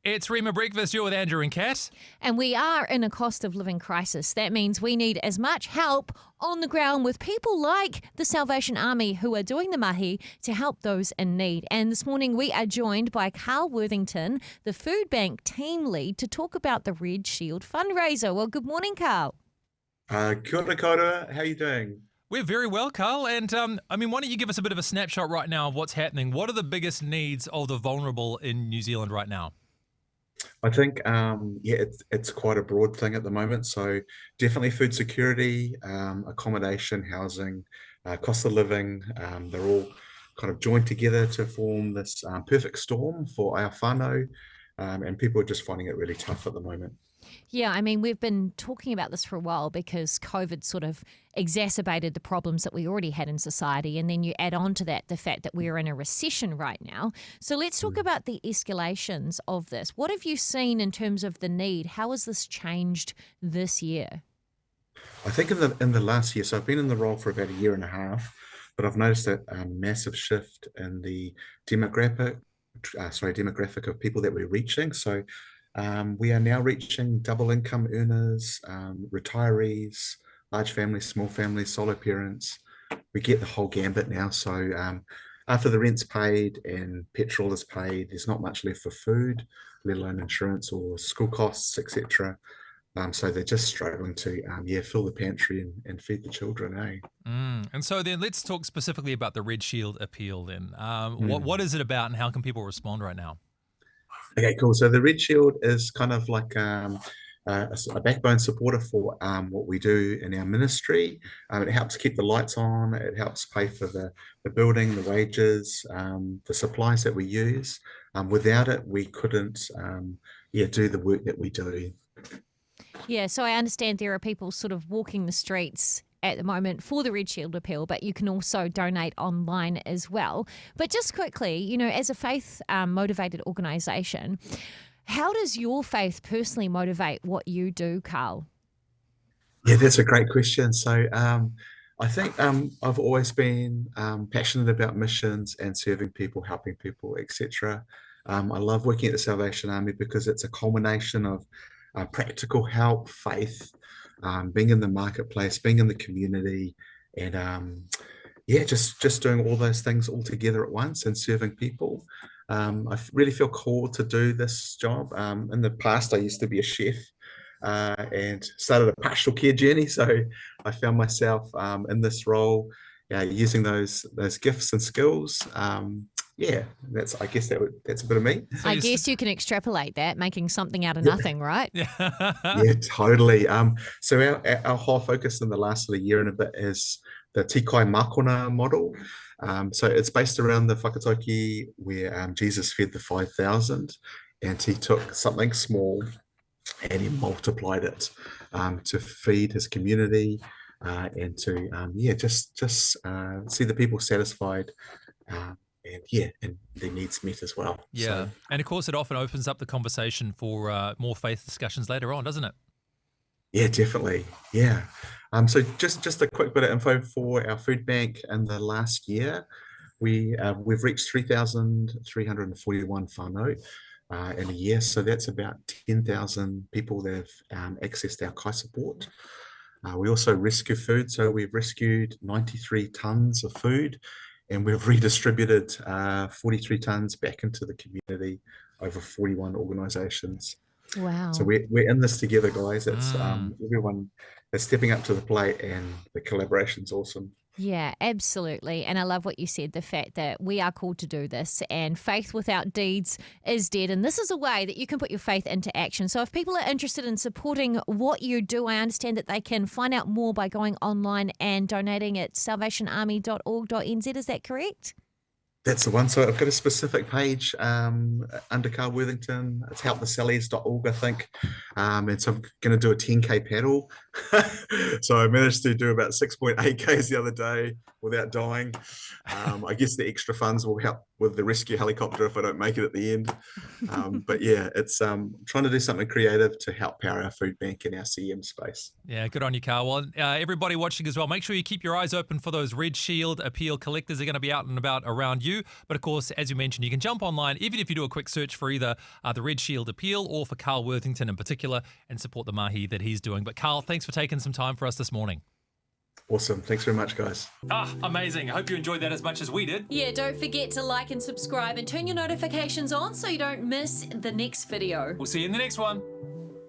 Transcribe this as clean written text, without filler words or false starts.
It's Rhema Breakfast. You're with Andrew and Kat. And we are in a cost of living crisis. That means we need as much help on the ground with people like the Salvation Army who are doing the mahi to help those in need. And this morning we are joined by Carl Worthington, the Food Bank team lead, to talk about the Red Shield fundraiser. Well, good morning, Carl. Kia ora koutou. How are you doing? We're very well, Carl. And why don't you give us a bit of a snapshot right now of what's happening? What are the biggest needs of the vulnerable in New Zealand right now? I think, it's quite a broad thing at the moment. So definitely food security, accommodation, housing, cost of living. They're all kind of joined together to form this perfect storm for our whānau, and people are just finding it really tough at the moment. Yeah, I mean, we've been talking about this for a while because COVID sort of exacerbated the problems that we already had in society. And then you add on to that the fact that we're in a recession right now. So let's talk about the escalations of this. What have you seen in terms of the need? How has this changed this year? I think in the last year, so I've been in the role for about a year and a half, but I've noticed a massive shift in the demographic of people that we're reaching. So we are now reaching double income earners, retirees, large families, small families, solo parents. We get the whole gambit now. So after the rent's paid and petrol is paid, there's not much left for food, let alone insurance or school costs, etc. So they're just struggling to fill the pantry and feed the children, eh? And so then let's talk specifically about the Red Shield appeal then. What is it about and how can people respond right now? Okay, cool. So the Red Shield is kind of like a backbone supporter for what we do in our ministry. It helps keep the lights on. It helps pay for the building, the wages, the supplies that we use. Without it, we couldn't do the work that we do. Yeah, so I understand there are people sort of walking the streets at the moment for the Red Shield appeal, but you can also donate online as well. But just quickly, as a faith motivated organisation, how does your faith personally motivate what you do, Carl? Yeah, that's a great question. So I think I've always been passionate about missions and serving people, helping people, etc. I love working at the Salvation Army because it's a culmination of practical help, faith, being in the marketplace, being in the community, and just doing all those things all together at once and serving people. Really feel called to do this job. In the past, I used to be a chef and started a pastoral care journey. So I found myself in this role, using those gifts and skills. That's a bit of me. So I guess you can extrapolate that, making something out of nothing, right? Yeah, totally. So our whole focus in the last sort of year and a bit is the Tikai Makona model. So it's based around the whakatauki where Jesus fed the 5,000 and he took something small and he multiplied it to feed his community and to just see the people satisfied. And their needs met as well. Yeah, so, and of course it often opens up the conversation for more faith discussions later on, doesn't it? Yeah, definitely. Yeah. So just a quick bit of info for our food bank in the last year. We've reached 3,341 whānau in a year. So that's about 10,000 people that have accessed our kai support. We also rescue food. So we've rescued 93 tons of food. And we've redistributed 43 tons back into the community over 41 organisations. Wow. So we're in this together, guys. It's everyone is stepping up to the plate and the collaboration's awesome. Yeah, absolutely. And I love what you said, the fact that we are called to do this and faith without deeds is dead. And this is a way that you can put your faith into action. So if people are interested in supporting what you do, I understand that they can find out more by going online and donating at salvationarmy.org.nz. Is that correct? That's the one. So I've got a specific page under Carl Worthington. It's helpthesallies.org, I think. And so I'm going to do a 10K paddle. So I managed to do about 6.8Ks the other day without dying. I guess the extra funds will help with the rescue helicopter if I don't make it at the end. But yeah, it's trying to do something creative to help power our food bank in our CM space. Yeah, good on you, Carl. Well, everybody watching as well, make sure you keep your eyes open for those Red Shield appeal collectors. They're going to be out and about around you. But of course, as you mentioned, you can jump online, even if you do a quick search for either the Red Shield appeal or for Carl Worthington in particular, and support the mahi that he's doing. But Carl, thanks for taking some time for us this morning. Awesome. Thanks very much, guys. Amazing. I hope you enjoyed that as much as we did. Yeah, don't forget to like and subscribe and turn your notifications on so you don't miss the next video. We'll see you in the next one.